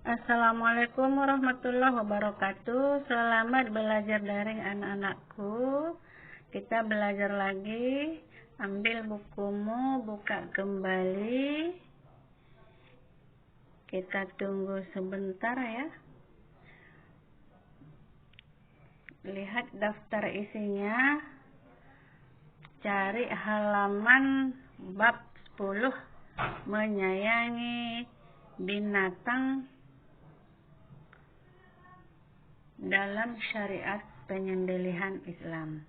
Assalamualaikum warahmatullahi wabarakatuh. Selamat belajar daring anak-anakku. Kita belajar lagi. Ambil bukumu, buka kembali. Kita tunggu sebentar ya. Lihat daftar isinya. Cari halaman bab 10. Menyayangi binatang dalam syariat penyembelihan Islam.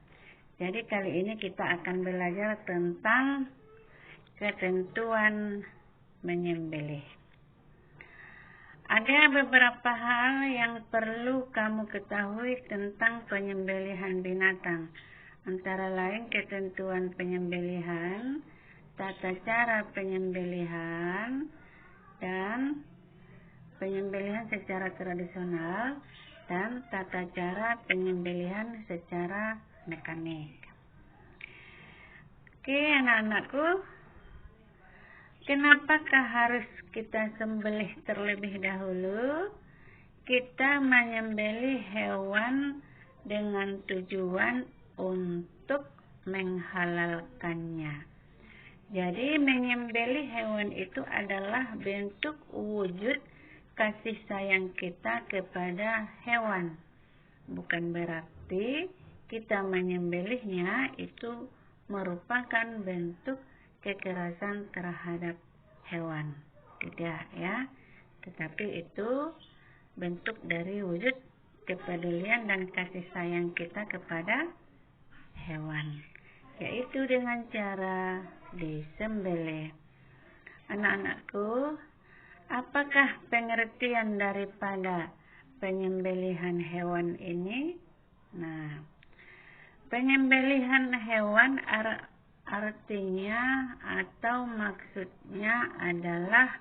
Jadi kali ini kita akan belajar tentang ketentuan menyembelih. Ada beberapa hal yang perlu kamu ketahui tentang penyembelihan binatang. Antara lain ketentuan penyembelihan, tata cara penyembelihan, dan penyembelihan secara tradisional, dan tata cara penyembelihan secara mekanik. Oke anak-anakku, kenapakah harus kita sembelih terlebih dahulu? Kita menyembelih hewan dengan tujuan untuk menghalalkannya. Jadi menyembelih hewan itu adalah bentuk wujud kasih sayang kita kepada hewan. Bukan berarti kita menyembelihnya itu merupakan bentuk kekerasan terhadap hewan. Tidak ya. Tetapi itu bentuk dari wujud kepedulian dan kasih sayang kita kepada hewan. Yaitu dengan cara disembelih. Anak-anakku, apakah pengertian daripada penyembelihan hewan ini? Nah, penyembelihan hewan artinya atau maksudnya adalah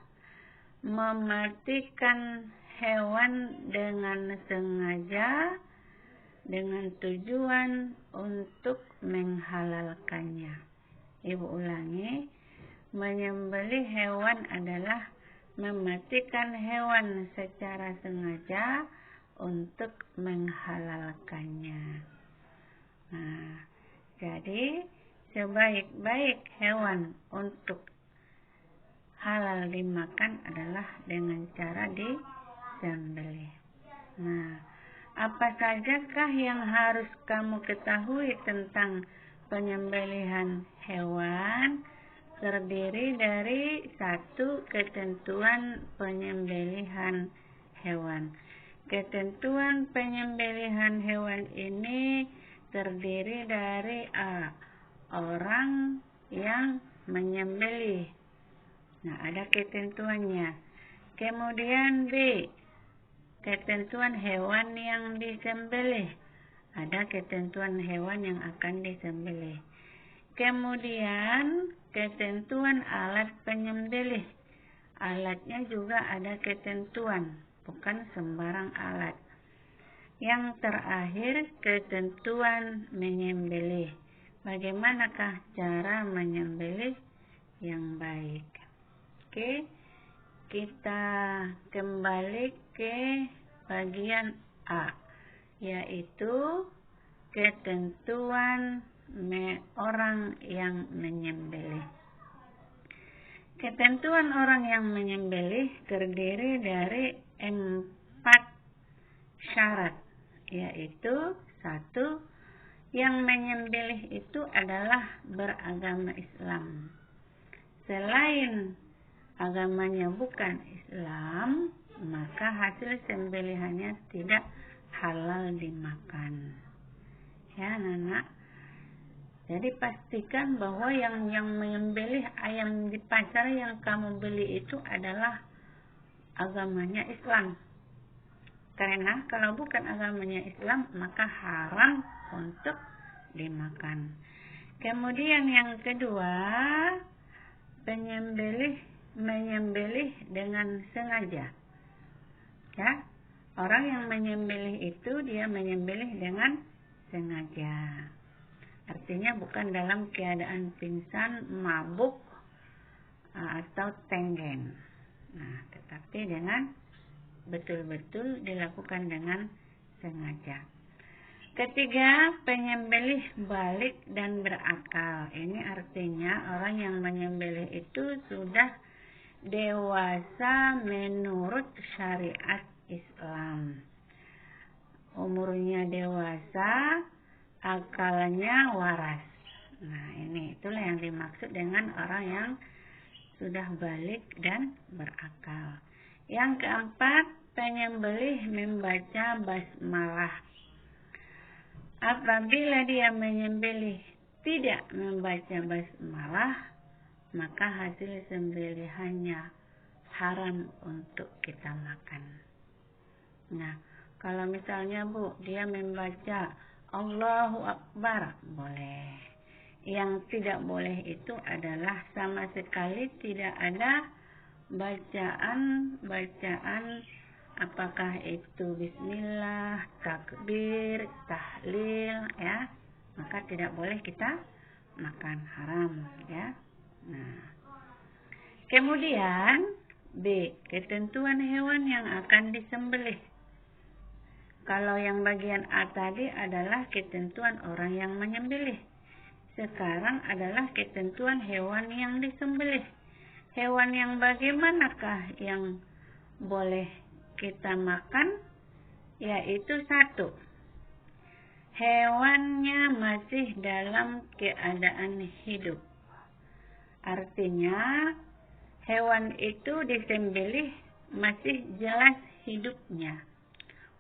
mematikan hewan dengan sengaja dengan tujuan untuk menghalalkannya. Ibu ulangi, menyembelih hewan adalah mematikan hewan secara sengaja untuk menghalalkannya. Nah, jadi sebaik-baik hewan untuk halal dimakan adalah dengan cara disembelih. Nah, apa sajakah yang harus kamu ketahui tentang penyembelihan hewan? Terdiri dari satu, ketentuan penyembelihan hewan. Ketentuan penyembelihan hewan ini terdiri dari A, orang yang menyembelih. Nah, ada ketentuannya. Kemudian B, ketentuan hewan yang disembelih. Ada ketentuan hewan yang akan disembelih. Kemudian ketentuan alat penyembelih. Alatnya juga ada ketentuan, bukan sembarang alat. Yang terakhir, ketentuan menyembelih. Bagaimanakah cara menyembelih yang baik? Oke, kita kembali ke bagian A, yaitu ketentuan orang yang menyembelih. Ketentuan orang yang menyembelih terdiri dari 4 syarat, yaitu 1, yang menyembelih itu adalah beragama Islam. Selain agamanya bukan Islam, maka hasil sembelihannya tidak halal dimakan. Ya, anak-anak. Jadi pastikan bahwa yang menyembelih ayam di pasar yang kamu beli itu adalah agamanya Islam. Karena kalau bukan agamanya Islam, maka haram untuk dimakan. Kemudian yang kedua, menyembelih dengan sengaja. Ya, orang yang menyembelih itu dia menyembelih dengan sengaja. Artinya bukan dalam keadaan pingsan, mabuk, atau tenggen. Nah, tetapi dengan betul-betul dilakukan dengan sengaja. Ketiga, penyembelih balik dan berakal. Ini artinya orang yang menyembelih itu sudah dewasa menurut syariat Islam. Umurnya dewasa, akalnya waras. Nah, itulah yang dimaksud dengan orang yang sudah balik dan berakal. Yang keempat, penyembelih membaca basmalah. Apabila dia menyembelih tidak membaca basmalah, maka hasil sembelihannya haram untuk kita makan. Nah, kalau misalnya Bu, dia membaca Allahu Akbar, boleh. Yang tidak boleh itu adalah sama sekali tidak ada bacaan apakah itu bismillah, takbir, tahlil, ya, maka tidak boleh kita makan, haram, ya. Nah, kemudian B, ketentuan hewan yang akan disembelih. Kalau yang bagian A tadi adalah ketentuan orang yang menyembelih. Sekarang adalah ketentuan hewan yang disembelih. Hewan yang bagaimanakah yang boleh kita makan? Yaitu satu, hewannya masih dalam keadaan hidup. Artinya hewan itu disembelih masih jelas hidupnya,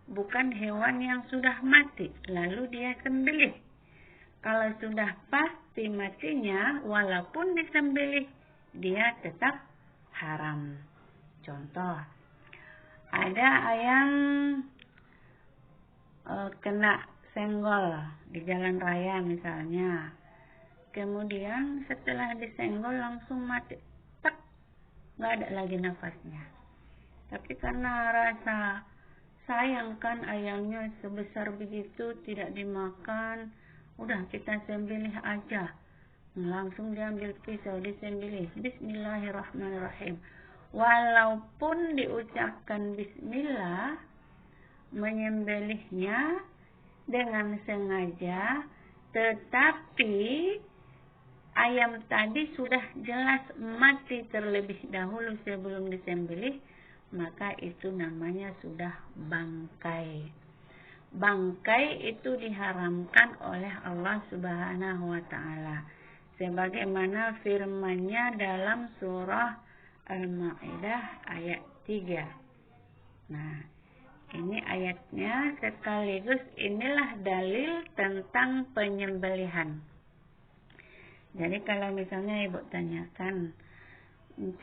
bukan hewan yang sudah mati lalu dia sembelih. Kalau sudah pasti matinya, walaupun disembelih, dia tetap haram. Contoh, ada ayam kena senggol di jalan raya misalnya. Kemudian setelah disenggol langsung mati. Tak, nggak ada lagi nafasnya. Tapi karena rasa sayang kan ayamnya sebesar begitu tidak dimakan, udah kita sembelih aja. Langsung diambil pisau, disembelih. Bismillahirrahmanirrahim. Walaupun diucapkan bismillah, menyembelihnya dengan sengaja, tetapi ayam tadi sudah jelas mati terlebih dahulu sebelum disembelih, maka itu namanya sudah bangkai. Bangkai itu diharamkan oleh Allah Subhanahu wa ta'ala, sebagaimana firman-Nya dalam surah Al-Maidah ayat 3. Nah, ini ayatnya sekaligus inilah dalil tentang penyembelihan. Jadi kalau misalnya Ibu tanyakan,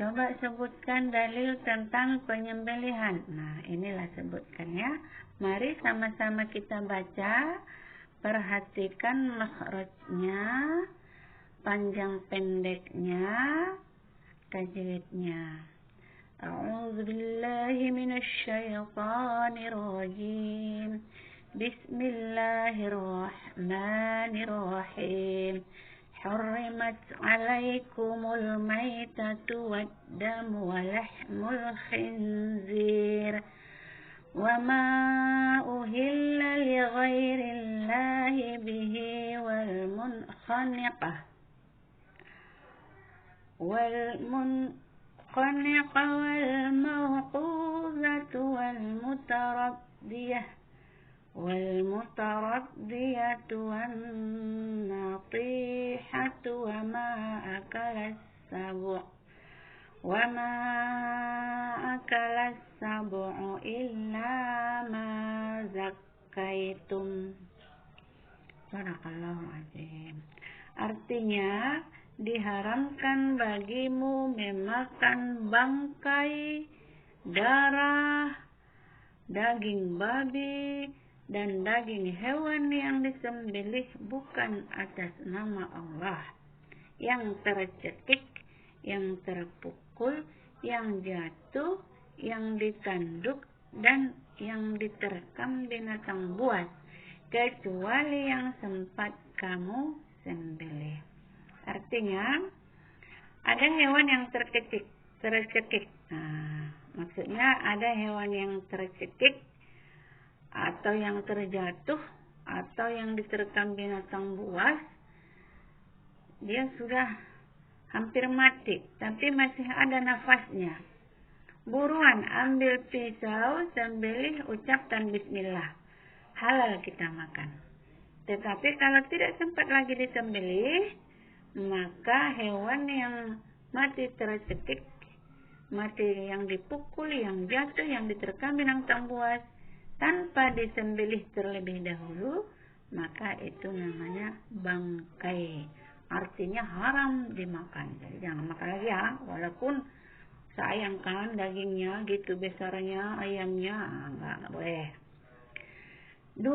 coba sebutkan dalil tentang penyembelihan. Nah, inilah sebutkan ya. Mari sama-sama kita baca. Perhatikan makhrajnya, panjang pendeknya, tajwidnya. A'udzu billahi minasy syaithanir rajim. Bismillahirrahmanirrahim. حرمت عليكم الميتة والدم ولحم الخنزير وما أهل لغير الله به والمنخنقة والموقوذة والمتردية والنطيحة وما أكل السبع إلا ما زكيتم. Sadaqallahu azim. Artinya, diharamkan bagimu memakan bangkai, darah, daging babi, dan daging hewan yang disembelih bukan atas nama Allah, yang tercekik, yang terpukul, yang jatuh, yang ditanduk, dan yang diterkam binatang buas, kecuali yang sempat kamu sembelih. Artinya, ada hewan yang tercekik. Nah, Maksudnya ada hewan yang tercekik atau yang terjatuh atau yang diterkam binatang buas, dia sudah hampir mati tapi masih ada nafasnya. Buruan ambil pisau, sembelih, ucapkan bismillah. Halal kita makan. Tetapi kalau tidak sempat lagi disembelih, maka hewan yang mati tercekik, mati yang dipukul, yang jatuh, yang diterkam binatang buas, tanpa disembelih terlebih dahulu, maka itu namanya bangkai. Artinya haram dimakan. Jadi jangan makan lagi ya, walaupun sayang kan dagingnya gitu besarnya, ayamnya, enggak boleh. 2.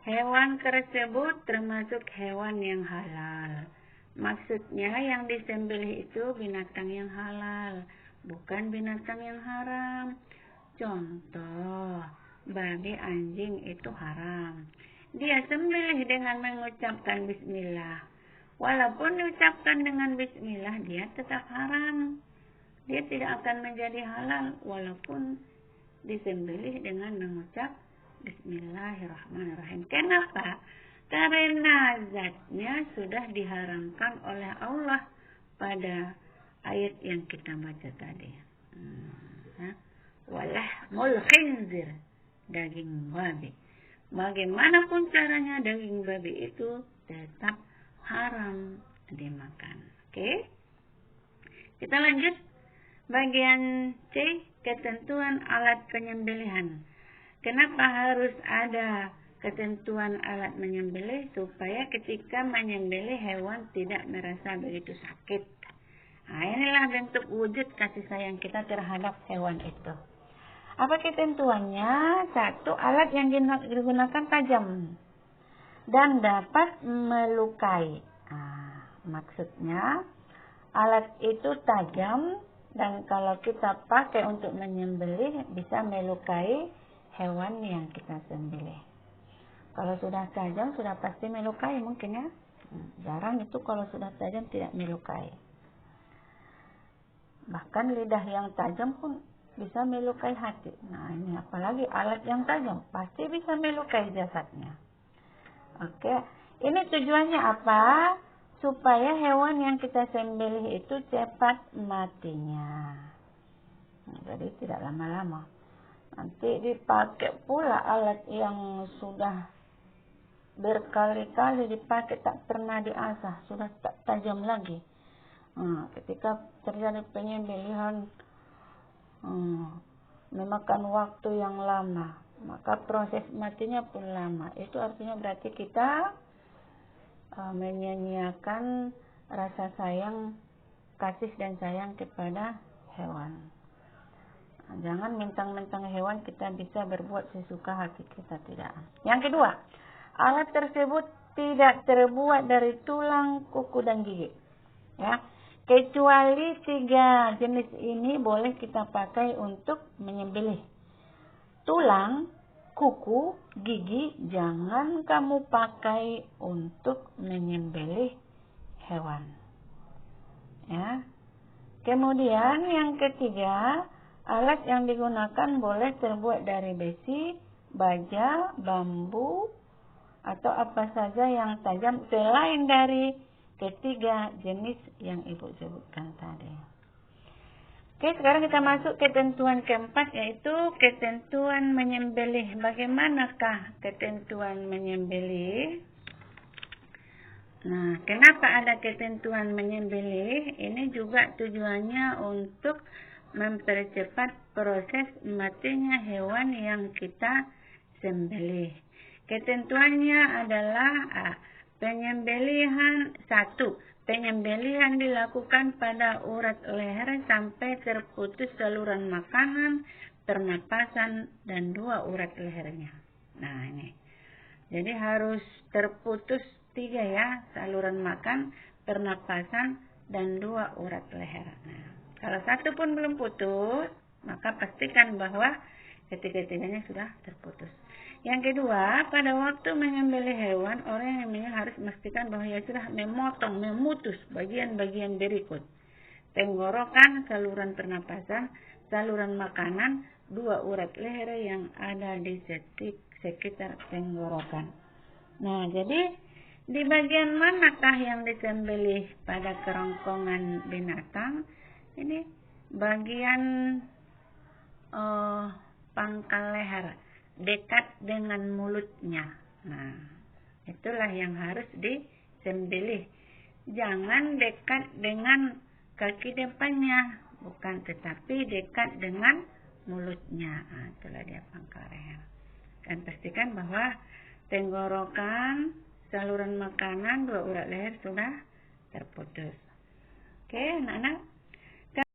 Hewan tersebut termasuk hewan yang halal. Maksudnya yang disembelih itu binatang yang halal, bukan binatang yang haram. Contoh, babi, anjing itu haram. Dia sembelih dengan mengucapkan bismillah. Walaupun diucapkan dengan bismillah, dia tetap haram. Dia tidak akan menjadi halal walaupun disembelih dengan mengucap bismillahirrahmanirrahim. Kenapa? Karena zatnya sudah diharamkan oleh Allah pada ayat yang kita baca tadi. Walahmul khinzir, daging babi. Bagaimanapun caranya daging babi itu tetap haram dimakan. Oke? Kita lanjut. Bagian C, ketentuan alat penyembelihan. Kenapa harus ada ketentuan alat menyembelih? Supaya ketika menyembelih hewan tidak merasa begitu sakit. Nah, inilah bentuk wujud kasih sayang kita terhadap hewan itu. Apa ketentuannya? 1, alat yang digunakan tajam dan dapat melukai. Maksudnya alat itu tajam, dan kalau kita pakai untuk menyembelih bisa melukai hewan yang kita sembelih. Kalau sudah tajam sudah pasti melukai mungkin ya. Jarang itu kalau sudah tajam tidak melukai. Bahkan lidah yang tajam pun bisa melukai hati. Nah ini apalagi alat yang tajam pasti bisa melukai jasadnya. Oke, ini tujuannya apa? Supaya hewan yang kita sembelih itu cepat matinya. Jadi tidak lama-lama. Nanti dipakai pula alat yang sudah berkali-kali dipakai tak pernah diasah, sudah tak tajam lagi. Ketika terjadi penyembelihan memakan waktu yang lama, maka proses matinya pun lama. Itu artinya berarti kita menyanyiakan rasa sayang, kasih dan sayang kepada hewan. Jangan mentang-mentang hewan kita bisa berbuat sesuka hati kita, tidak. Yang kedua, alat tersebut tidak terbuat dari tulang, kuku dan gigi. Ya, kecuali 3 jenis ini boleh kita pakai untuk menyembelih. Tulang, kuku, gigi jangan kamu pakai untuk menyembelih hewan. Ya. Kemudian yang ketiga, alat yang digunakan boleh terbuat dari besi, baja, bambu, atau apa saja yang tajam selain dari ketiga jenis yang Ibu sebutkan tadi. Oke, sekarang kita masuk ketentuan keempat, yaitu ketentuan menyembelih. Bagaimanakah ketentuan menyembelih? Nah, kenapa ada ketentuan menyembelih? Ini juga tujuannya untuk mempercepat proses matinya hewan yang kita sembelih. Ketentuannya adalah penyembelihan 1. Penyembelihan dilakukan pada urat leher sampai terputus saluran makanan, pernapasan, dan 2 urat lehernya. Nah ini. Jadi harus terputus 3 ya, saluran makan, pernapasan, dan 2 urat leher. Nah, kalau 1 pun belum putus, maka pastikan bahwa ketiga-tiganya sudah terputus. Yang kedua, pada waktu menyembelih hewan, orang yang menyembelih harus memastikan bahwa ia sudah memutus bagian-bagian berikut: tenggorokan, saluran pernapasan, saluran makanan, 2 urat leher yang ada di sekitar tenggorokan. Nah, jadi di bagian manakah yang disembelih pada kerongkongan binatang? Ini bagian pangkal leher, dekat dengan mulutnya. Nah, itulah yang harus disembelih. Jangan dekat dengan kaki depannya, bukan, tetapi dekat dengan mulutnya. Nah, itulah dia pangkal leher. Dan pastikan bahwa tenggorokan, saluran makanan, 2 urat leher sudah terputus. Oke, anak-anak.